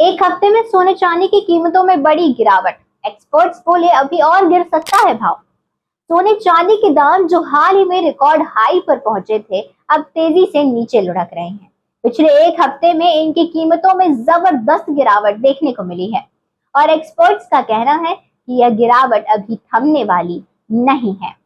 एक हफ्ते में सोने चांदी की कीमतों में बड़ी गिरावट। एक्सपर्ट्स बोले अभी और गिर सकता है भाव। सोने चांदी के दाम जो हाल ही में रिकॉर्ड हाई पर पहुंचे थे, अब तेजी से नीचे लुढ़क रहे हैं। पिछले एक हफ्ते में इनकी कीमतों में जबरदस्त गिरावट देखने को मिली है और एक्सपर्ट्स का कहना है कि यह गिरावट अभी थमने वाली नहीं है।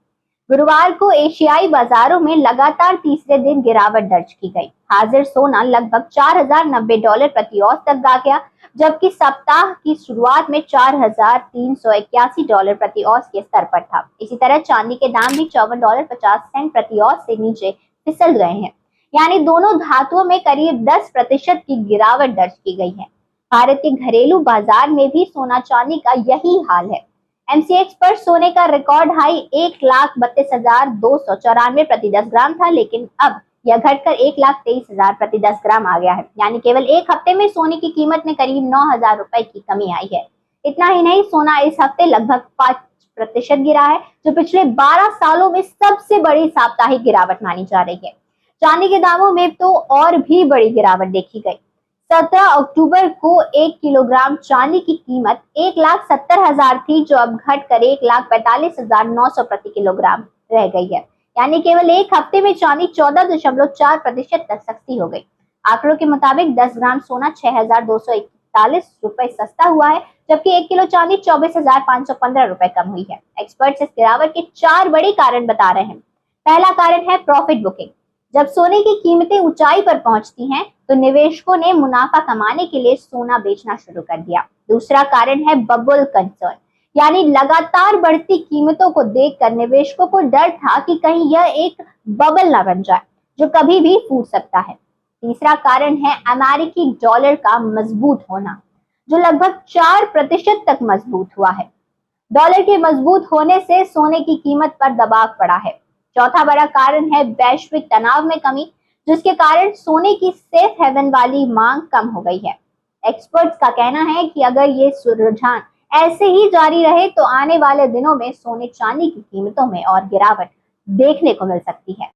गुरुवार को एशियाई बाजारों में लगातार तीसरे दिन गिरावट दर्ज की गई। हाजिर सोना लगभग $4090 प्रति औंस तक गा गया, जबकि सप्ताह की शुरुआत में $4381 प्रति औंस के स्तर पर था। इसी तरह चांदी के दाम भी $54.50 प्रति औंस से नीचे फिसल गए हैं, यानी दोनों धातुओं में करीब 10% की गिरावट दर्ज की गई है। भारत के घरेलू बाजार में भी सोना चांदी का यही हाल है। एमसीएक्स पर सोने का रिकॉर्ड हाई 1,32,294 प्रति 10 ग्राम था, लेकिन अब यह घटकर 1,23,000 प्रति 10 ग्राम आ गया है। यानी केवल एक हफ्ते में सोने की कीमत में करीब 9,000 रुपए की कमी आई है। इतना ही नहीं, सोना इस हफ्ते लगभग 5% गिरा है, जो पिछले 12 सालों में सबसे बड़ी साप्ताहिक गिरावट मानी जा रही है। चांदी के दामों में तो और भी बड़ी गिरावट देखी गई। 17 अक्टूबर को 1 किलोग्राम चांदी की कीमत 1,70,000 थी, जो अब घटकर 1,45,900 प्रति किलोग्राम रह गई है। यानी केवल एक हफ्ते में चांदी 14.4% तक सस्ती हो गई। आंकड़ों के मुताबिक 10 ग्राम सोना 6,241 रुपए सस्ता हुआ है, जबकि 1 किलो चांदी 24,515 रुपए कम हुई है। एक्सपर्ट्स इस गिरावट के 4 बड़े कारण बता रहे हैं। पहला कारण है प्रॉफिट बुकिंग। जब सोने की कीमतें ऊंचाई पर पहुंचती हैं, तो निवेशकों ने मुनाफा कमाने के लिए सोना बेचना शुरू कर दिया। दूसरा कारण है बबल कंसर्न, यानी लगातार बढ़ती कीमतों को देखकर निवेशकों को डर था कि कहीं यह एक बबल ना बन जाए जो कभी भी फूट सकता है। तीसरा कारण है अमेरिकी डॉलर का मजबूत होना, जो लगभग 4% तक मजबूत हुआ है। डॉलर के मजबूत होने से सोने की कीमत पर दबाव पड़ा है। चौथा बड़ा कारण है वैश्विक तनाव में कमी, जिसके कारण सोने की सेफ हेवन वाली मांग कम हो गई है। एक्सपर्ट्स का कहना है कि अगर ये रुझान ऐसे ही जारी रहे तो आने वाले दिनों में सोने चांदी की कीमतों में और गिरावट देखने को मिल सकती है।